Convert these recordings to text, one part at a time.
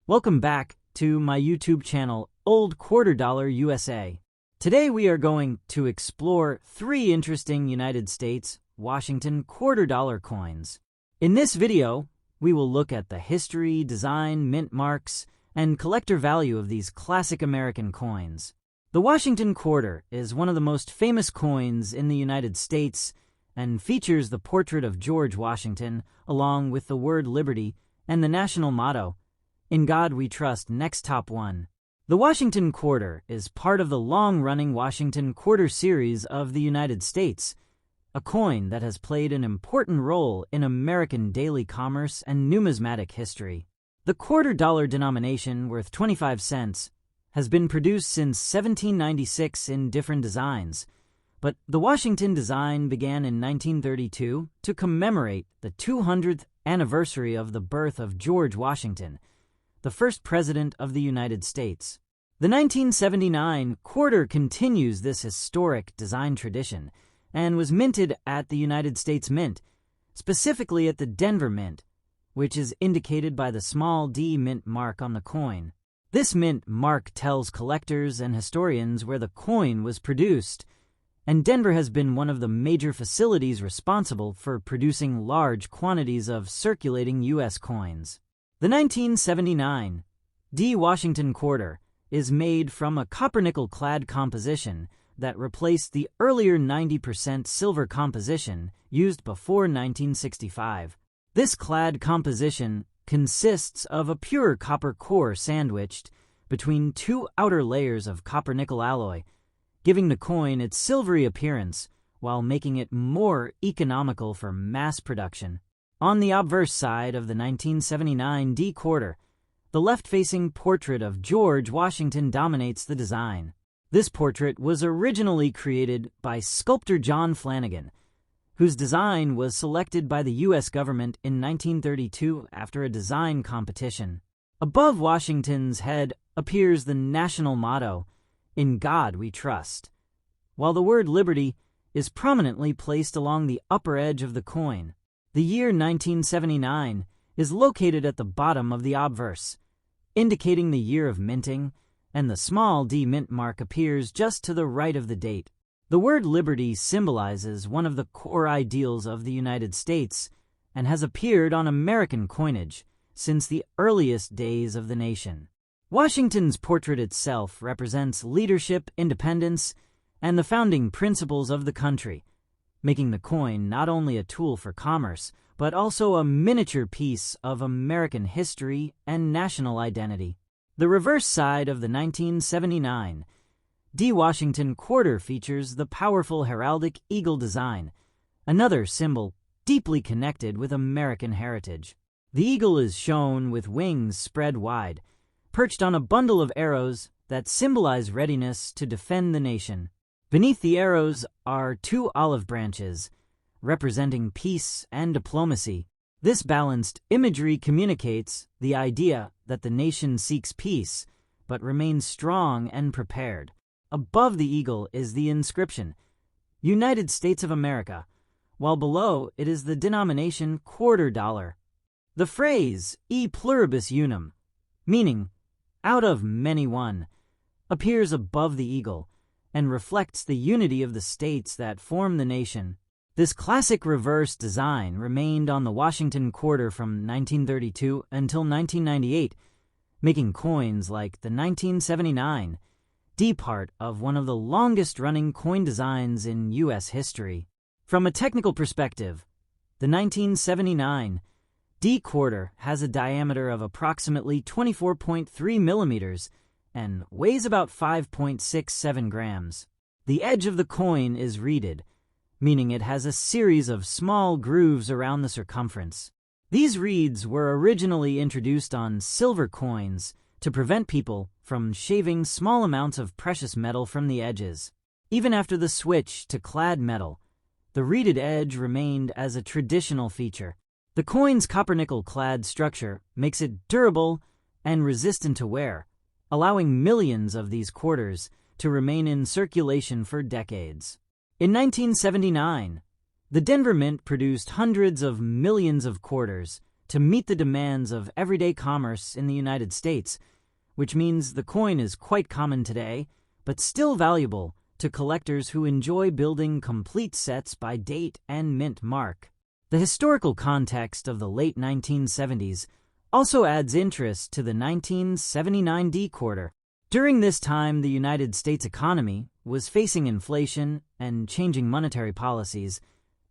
Welcome back to my YouTube channel, Old Quarter Dollar USA. Today we are going to explore 3 interesting United States Washington quarter dollar coins. In this video, we will look at the history, design, mint marks, and collector value of these classic American coins. The Washington quarter is one of the most famous coins in the United States and features the portrait of George Washington along with the word liberty and the national motto, "In God We Trust, Next Top One." The Washington quarter is part of the long-running Washington quarter series of the United States, a coin that has played an important role in American daily commerce and numismatic history. The quarter dollar denomination, worth 25 cents, has been produced since 1796 in different designs, but the Washington design began in 1932 to commemorate the 200th anniversary of the birth of George Washington, the first president of the United States. The 1979 quarter continues this historic design tradition and was minted at the United States Mint, specifically at the Denver Mint, which is indicated by the small d mint mark on the coin. This mint mark tells collectors and historians where the coin was produced, and Denver has been one of the major facilities responsible for producing large quantities of circulating U.S. coins. The 1979 D Washington quarter is made from a copper-nickel-clad composition that replaced the earlier 90% silver composition used before 1965. This clad composition consists of a pure copper core sandwiched between 2 outer layers of copper-nickel alloy, giving the coin its silvery appearance while making it more economical for mass production. On the obverse side of the 1979 D quarter, the left-facing portrait of George Washington dominates the design. This portrait was originally created by sculptor John Flanagan, whose design was selected by the U.S. government in 1932 after a design competition. Above Washington's head appears the national motto, "In God We Trust," while the word liberty is prominently placed along the upper edge of the coin. The year 1979 is located at the bottom of the obverse, indicating the year of minting, and the small d mint mark appears just to the right of the date. The word liberty symbolizes one of the core ideals of the United States and has appeared on American coinage since the earliest days of the nation. Washington's portrait itself represents leadership, independence, and the founding principles of the country, making the coin not only a tool for commerce, but also a miniature piece of American history and national identity. The reverse side of the 1979 D Washington quarter features the powerful heraldic eagle design, another symbol deeply connected with American heritage. The eagle is shown with wings spread wide, perched on a bundle of arrows that symbolize readiness to defend the nation. Beneath the arrows are 2 olive branches, representing peace and diplomacy. This balanced imagery communicates the idea that the nation seeks peace, but remains strong and prepared. Above the eagle is the inscription, "United States of America," while below it is the denomination quarter dollar. The phrase "e pluribus unum," meaning "out of many one," appears above the eagle and reflects the unity of the states that form the nation. This classic reverse design remained on the Washington quarter from 1932 until 1998, making coins like the 1979 D part of one of the longest-running coin designs in U.S. history. From a technical perspective, the 1979 D quarter has a diameter of approximately 24.3 millimeters and weighs about 5.67 grams. The edge of the coin is reeded, meaning it has a series of small grooves around the circumference. These reeds were originally introduced on silver coins to prevent people from shaving small amounts of precious metal from the edges. Even after the switch to clad metal, the reeded edge remained as a traditional feature. The coin's copper-nickel clad structure makes it durable and resistant to wear, allowing millions of these quarters to remain in circulation for decades. In 1979, the Denver Mint produced hundreds of millions of quarters to meet the demands of everyday commerce in the United States, which means the coin is quite common today, but still valuable to collectors who enjoy building complete sets by date and mint mark. The historical context of the late 1970s also adds interest to the 1979 D quarter. During this time, the United States economy was facing inflation and changing monetary policies,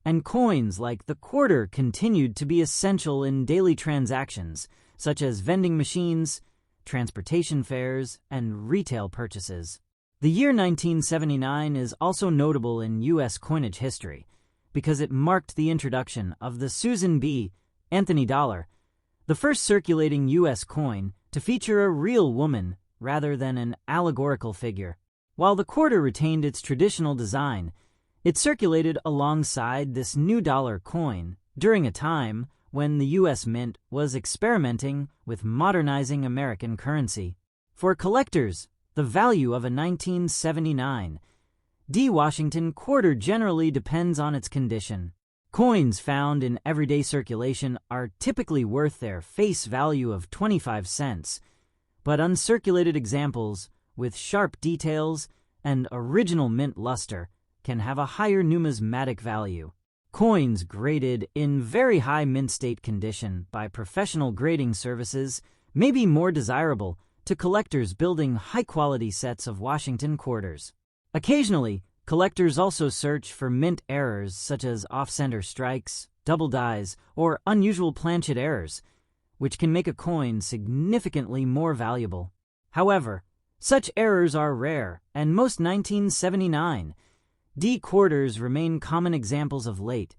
and coins like the quarter continued to be essential in daily transactions, such as vending machines, transportation fares, and retail purchases. The year 1979 is also notable in U.S. coinage history because it marked the introduction of the Susan B. Anthony dollar, the first circulating U.S. coin to feature a real woman rather than an allegorical figure. While the quarter retained its traditional design, it circulated alongside this new dollar coin during a time when the U.S. Mint was experimenting with modernizing American currency. For collectors, the value of a 1979 D Washington quarter generally depends on its condition. Coins found in everyday circulation are typically worth their face value of 25 cents, but uncirculated examples with sharp details and original mint luster can have a higher numismatic value. Coins graded in very high mint state condition by professional grading services may be more desirable to collectors building high-quality sets of Washington quarters. Occasionally, collectors also search for mint errors such as off-center strikes, double dies, or unusual planchet errors, which can make a coin significantly more valuable. However, such errors are rare, and most 1979 D quarters remain common examples of late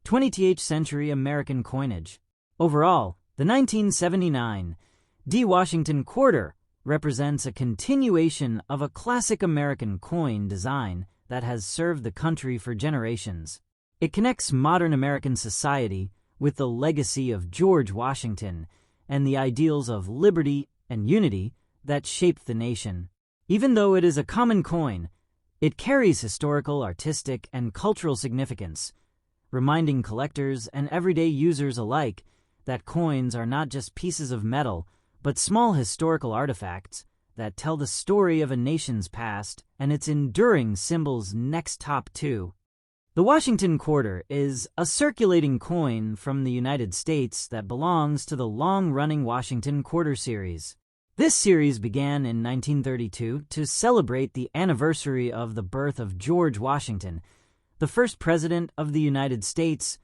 20th century American coinage. Overall, the 1979 D Washington quarter represents a continuation of a classic American coin design that has served the country for generations. It connects modern American society with the legacy of George Washington and the ideals of liberty and unity that shaped the nation. Even though it is a common coin, it carries historical, artistic, and cultural significance, reminding collectors and everyday users alike that coins are not just pieces of metal, but small historical artifacts that tell the story of a nation's past and its enduring symbols. Next, top 2. The Washington quarter is a circulating coin from the United States that belongs to the long-running Washington quarter series. This series began in 1932 to celebrate the anniversary of the birth of George Washington, the first president of the United States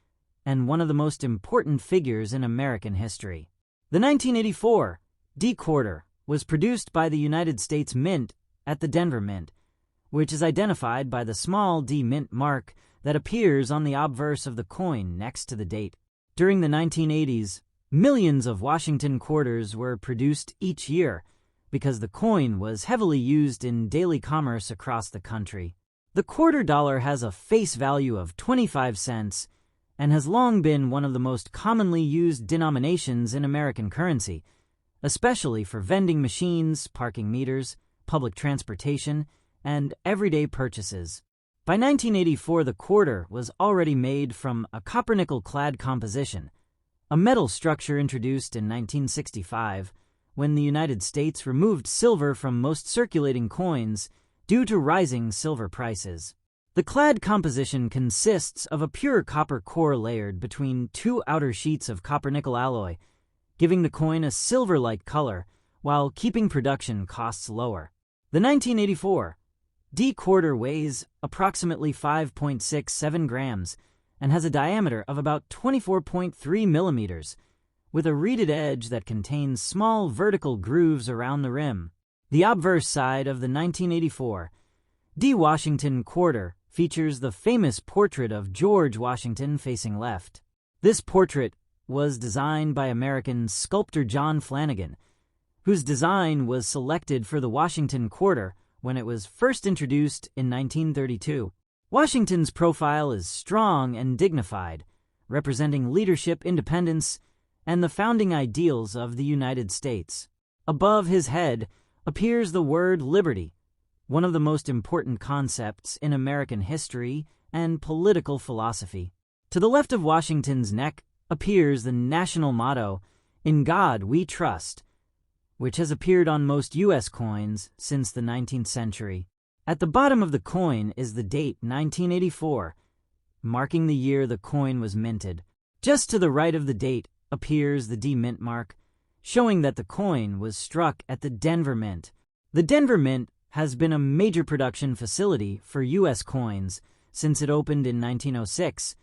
and one of the most important figures in American history. The 1984 D quarter was produced by the United States Mint at the Denver Mint, which is identified by the small D mint mark that appears on the obverse of the coin next to the date. During the 1980s, millions of Washington quarters were produced each year because the coin was heavily used in daily commerce across the country. The quarter dollar has a face value of 25 cents and has long been one of the most commonly used denominations in American currency, especially for vending machines, parking meters, public transportation, and everyday purchases. By 1984, the quarter was already made from a copper-nickel-clad composition, a metal structure introduced in 1965 when the United States removed silver from most circulating coins due to rising silver prices. The clad composition consists of a pure copper core layered between two outer sheets of copper-nickel alloy, giving the coin a silver-like color while keeping production costs lower. The 1984 D quarter weighs approximately 5.67 grams and has a diameter of about 24.3 millimeters, with a reeded edge that contains small vertical grooves around the rim. The obverse side of the 1984 D Washington quarter features the famous portrait of George Washington facing left. This portrait was designed by American sculptor John Flanagan, whose design was selected for the Washington quarter when it was first introduced in 1932. Washington's profile is strong and dignified, representing leadership, independence, and the founding ideals of the United States. Above his head appears the word liberty, one of the most important concepts in American history and political philosophy. To the left of Washington's neck appears the national motto, "In God We Trust," which has appeared on most U.S. coins since the 19th century. At the bottom of the coin is the date 1984, marking the year the coin was minted. Just to the right of the date appears the D-Mint mark, showing that the coin was struck at the Denver Mint. The Denver Mint has been a major production facility for U.S. coins since it opened in 1906,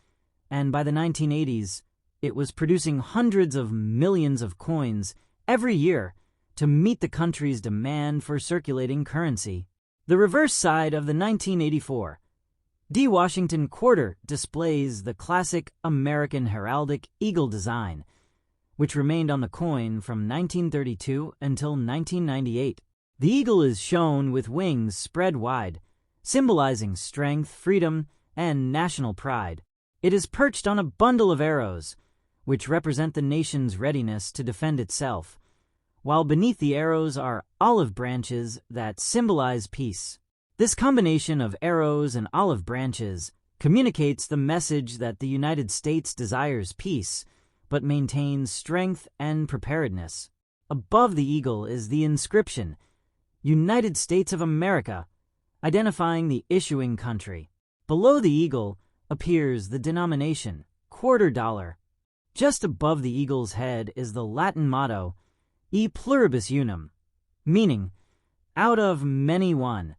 and by the 1980s, it was producing hundreds of millions of coins every year to meet the country's demand for circulating currency. The reverse side of the 1984 D. Washington quarter displays the classic American heraldic eagle design, which remained on the coin from 1932 until 1998. The eagle is shown with wings spread wide, symbolizing strength, freedom, and national pride. It is perched on a bundle of arrows, which represent the nation's readiness to defend itself, while beneath the arrows are olive branches that symbolize peace. This combination of arrows and olive branches communicates the message that the United States desires peace, but maintains strength and preparedness. Above the eagle is the inscription, "United States of America," identifying the issuing country. Below the eagle appears the denomination, quarter dollar. Just above the eagle's head is the Latin motto, "E pluribus unum," meaning, "out of many one,"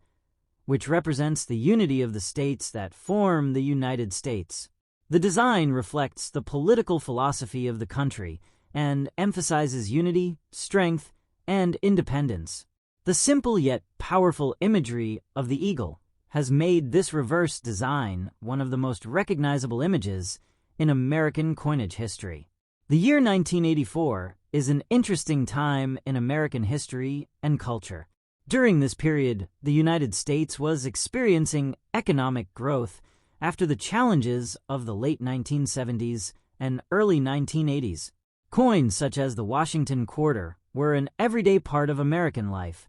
which represents the unity of the states that form the United States. The design reflects the political philosophy of the country and emphasizes unity, strength, and independence. The simple yet powerful imagery of the eagle has made this reverse design one of the most recognizable images in American coinage history. The year 1984 is an interesting time in American history and culture. During this period, the United States was experiencing economic growth after the challenges of the late 1970s and early 1980s. Coins such as the Washington quarter were an everyday part of American life,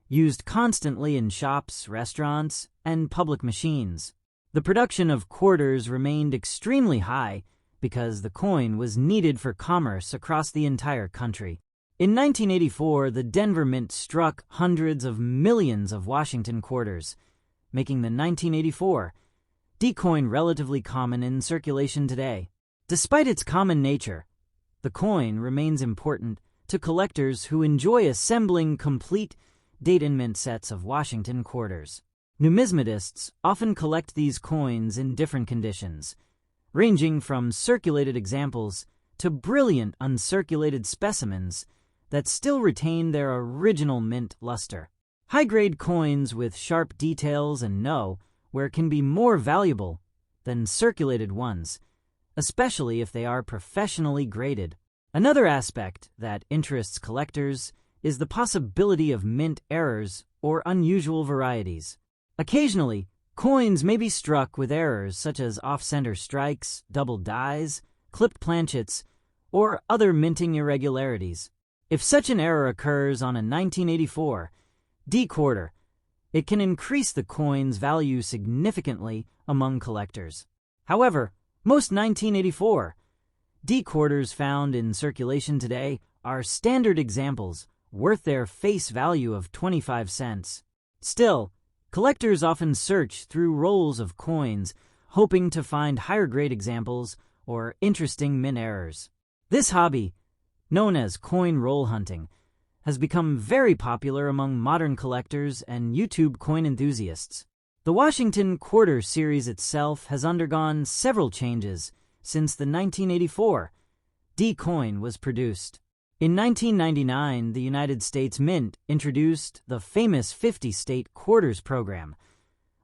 used constantly in shops, restaurants, and public machines. The production of quarters remained extremely high because the coin was needed for commerce across the entire country. In 1984, the Denver Mint struck hundreds of millions of Washington quarters, making the 1984 D-coin relatively common in circulation today. Despite its common nature, the coin remains important to collectors who enjoy assembling complete date and mint sets of Washington quarters. Numismatists often collect these coins in different conditions, ranging from circulated examples to brilliant uncirculated specimens that still retain their original mint luster. High-grade coins with sharp details and know where can be more valuable than circulated ones, especially if they are professionally graded. Another aspect that interests collectors is the possibility of mint errors or unusual varieties. Occasionally, coins may be struck with errors such as off-center strikes, double dies, clipped planchets, or other minting irregularities. If such an error occurs on a 1984 D-quarter, it can increase the coin's value significantly among collectors. However, most 1984 D-quarters found in circulation today are standard examples worth their face value of 25 cents. Still, collectors often search through rolls of coins hoping to find higher-grade examples or interesting mint errors. This hobby, known as coin roll hunting, has become very popular among modern collectors and YouTube coin enthusiasts. The Washington Quarter series itself has undergone several changes since the 1984 D-coin was produced. In 1999, the United States Mint introduced the famous 50-state quarters program,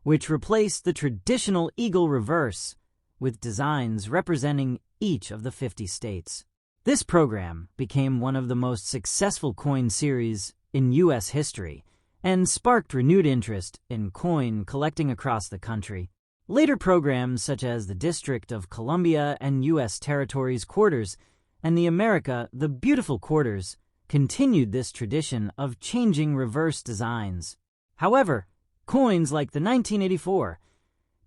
which replaced the traditional eagle reverse with designs representing each of the 50 states. This program became one of the most successful coin series in U.S. history and sparked renewed interest in coin collecting across the country. Later programs such as the District of Columbia and U.S. Territories quarters and the America the Beautiful quarters continued this tradition of changing reverse designs. However, coins like the 1984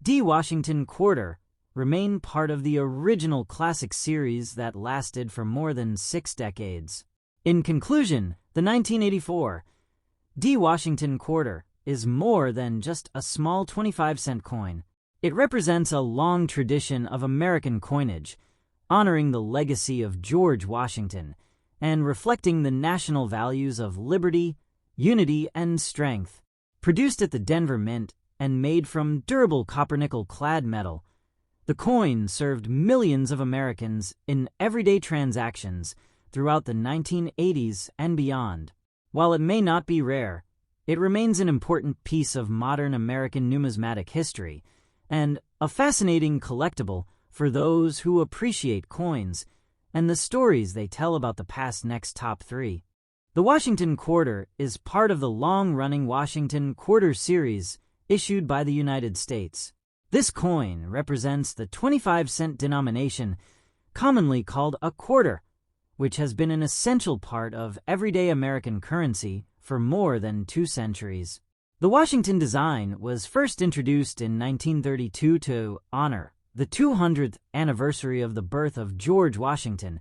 D. Washington quarter remain part of the original classic series that lasted for more than 6 decades. In conclusion, the 1984 D. Washington quarter is more than just a small 25-cent coin. It represents a long tradition of American coinage, honoring the legacy of George Washington and reflecting the national values of liberty, unity, and strength. Produced at the Denver Mint and made from durable copper-nickel-clad metal, the coin served millions of Americans in everyday transactions throughout the 1980s and beyond. While it may not be rare, it remains an important piece of modern American numismatic history and a fascinating collectible for those who appreciate coins and the stories they tell about the past. Next, top 3. The Washington Quarter is part of the long-running Washington Quarter series issued by the United States. This coin represents the 25-cent denomination, commonly called a quarter, which has been an essential part of everyday American currency for more than 2 centuries. The Washington design was first introduced in 1932 to honor the 200th anniversary of the birth of George Washington,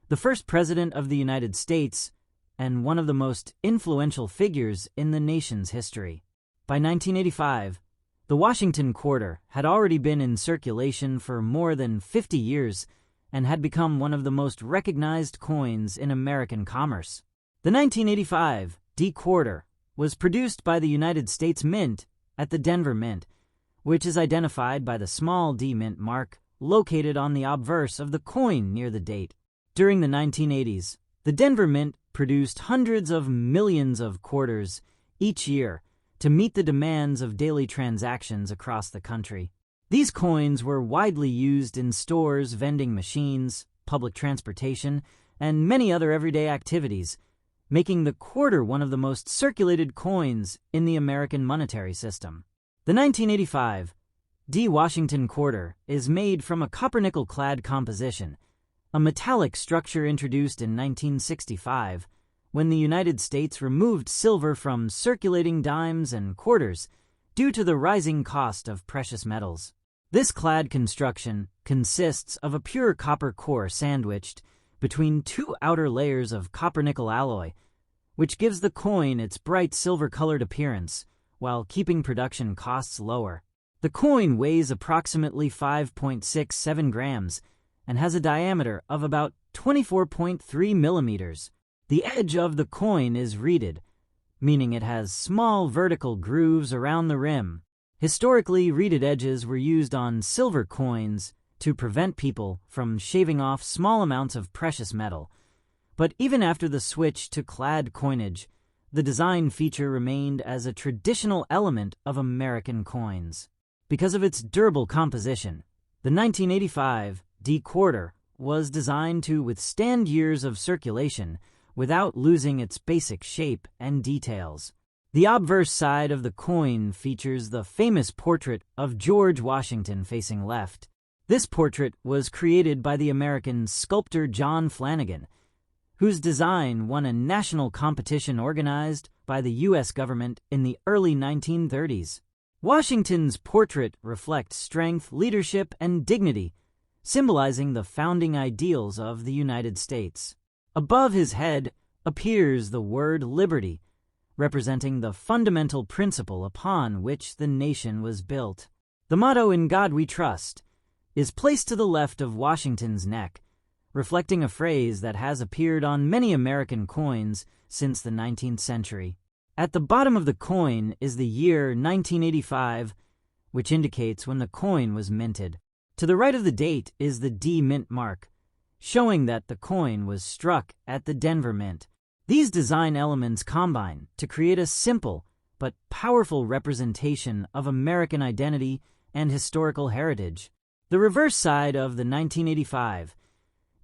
the first president of the United States and one of the most influential figures in the nation's history. By 1985, the Washington Quarter had already been in circulation for more than 50 years and had become one of the most recognized coins in American commerce. The 1985 D Quarter was produced by the United States Mint at the Denver Mint, which is identified by the small D Mint mark located on the obverse of the coin near the date. During the 1980s, the Denver Mint produced hundreds of millions of quarters each year to meet the demands of daily transactions across the country. These coins were widely used in stores, vending machines, public transportation, and many other everyday activities, making the quarter one of the most circulated coins in the American monetary system. The 1985 D. Washington Quarter is made from a copper-nickel-clad composition, a metallic structure introduced in 1965 when the United States removed silver from circulating dimes and quarters due to the rising cost of precious metals. This clad construction consists of a pure copper core sandwiched between 2 outer layers of copper-nickel alloy, which gives the coin its bright silver-colored appearance while keeping production costs lower. The coin weighs approximately 5.67 grams and has a diameter of about 24.3 millimeters. The edge of the coin is reeded, meaning it has small vertical grooves around the rim. Historically, reeded edges were used on silver coins to prevent people from shaving off small amounts of precious metal. But even after the switch to clad coinage, the design feature remained as a traditional element of American coins. Because of its durable composition, the 1985 D Quarter was designed to withstand years of circulation without losing its basic shape and details. The obverse side of the coin features the famous portrait of George Washington facing left. This portrait was created by the American sculptor John Flanagan, whose design won a national competition organized by the U.S. government in the early 1930s. Washington's portrait reflects strength, leadership, and dignity, symbolizing the founding ideals of the United States. Above his head appears the word liberty, representing the fundamental principle upon which the nation was built. The motto, "In God We Trust," is placed to the left of Washington's neck, reflecting a phrase that has appeared on many American coins since the 19th century. At the bottom of the coin is the year 1985, which indicates when the coin was minted. To the right of the date is the D Mint mark, showing that the coin was struck at the Denver Mint. These design elements combine to create a simple but powerful representation of American identity and historical heritage. The reverse side of the 1985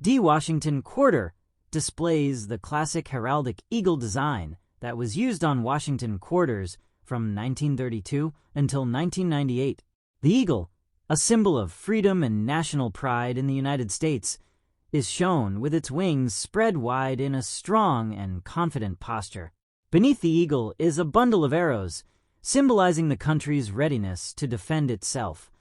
D. Washington Quarter displays the classic heraldic eagle design that was used on Washington quarters from 1932 until 1998. The eagle, a symbol of freedom and national pride in the United States, is shown with its wings spread wide in a strong and confident posture. Beneath the eagle is a bundle of arrows, symbolizing the country's readiness to defend itself.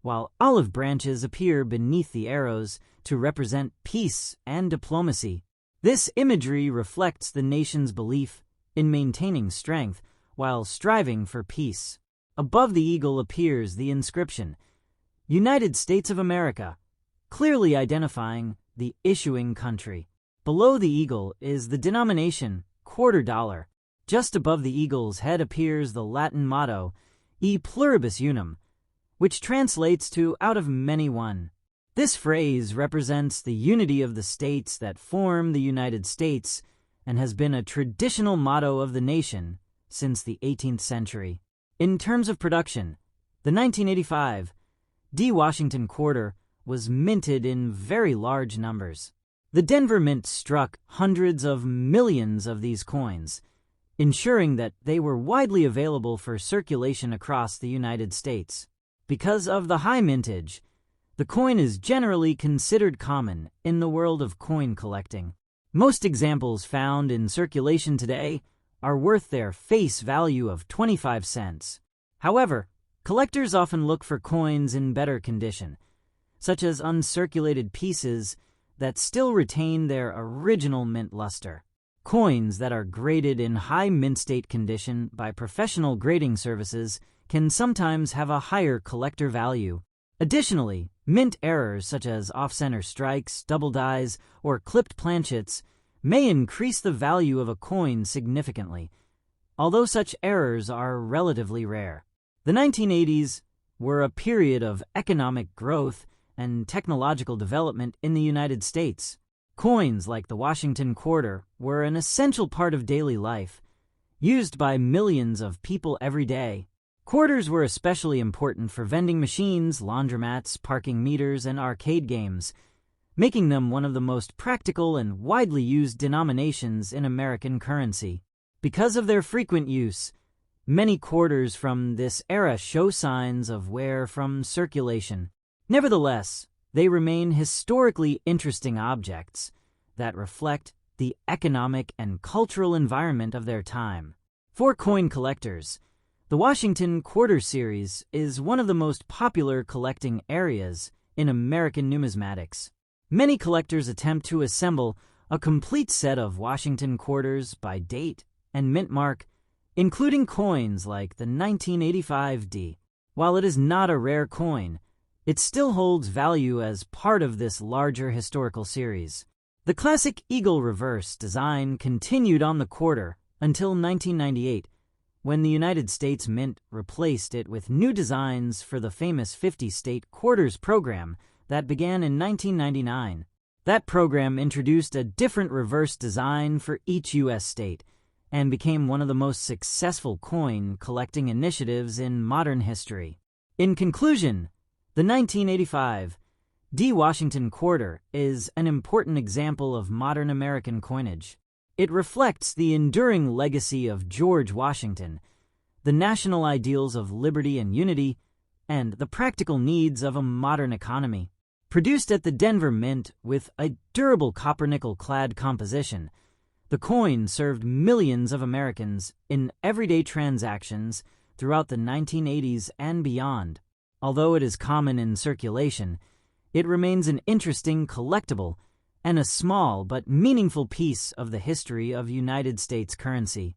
while olive branches appear beneath the arrows to represent peace and diplomacy. This imagery reflects the nation's belief in maintaining strength while striving for peace. Above the eagle appears the inscription, United States of America, clearly identifying the issuing country. Below the eagle is the denomination quarter dollar. Just above the eagle's head appears the Latin motto, E pluribus unum, which translates to out of many one. This phrase represents the unity of the states that form the United States and has been a traditional motto of the nation since the 18th century. In terms of production, the 1985 Washington quarter was minted in very large numbers. The Denver Mint struck hundreds of millions of these coins, ensuring that they were widely available for circulation across the United States. Because of the high mintage, the coin is generally considered common in the world of coin collecting. Most examples found in circulation today are worth their face value of 25 cents. However, collectors often look for coins in better condition, such as uncirculated pieces that still retain their original mint luster. Coins that are graded in high mint state condition by professional grading services can sometimes have a higher collector value. Additionally, mint errors such as off-center strikes, double dies, or clipped planchets may increase the value of a coin significantly, although such errors are relatively rare. The 1980s were a period of economic growth and technological development in the United States. Coins like the Washington quarter were an essential part of daily life, used by millions of people every day. Quarters were especially important for vending machines, laundromats, parking meters, and arcade games, making them one of the most practical and widely used denominations in American currency. Because of their frequent use, many quarters from this era show signs of wear from circulation. Nevertheless, they remain historically interesting objects that reflect the economic and cultural environment of their time. For coin collectors, the Washington Quarter Series is one of the most popular collecting areas in American numismatics. Many collectors attempt to assemble a complete set of Washington quarters by date and mint mark, including coins like the 1985 D. While it is not a rare coin, it still holds value as part of this larger historical series. The classic eagle reverse design continued on the quarter until 1998, when the United States Mint replaced it with new designs for the famous 50-state quarters program that began in 1999. That program introduced a different reverse design for each U.S. state and became one of the most successful coin collecting initiatives in modern history. In conclusion, the 1985 Washington quarter is an important example of modern American coinage. It reflects the enduring legacy of George Washington, the national ideals of liberty and unity, and the practical needs of a modern economy. Produced at the Denver Mint with a durable copper-nickel-clad composition, the coin served millions of Americans in everyday transactions throughout the 1980s and beyond. Although it is common in circulation, it remains an interesting collectible and a small but meaningful piece of the history of United States currency.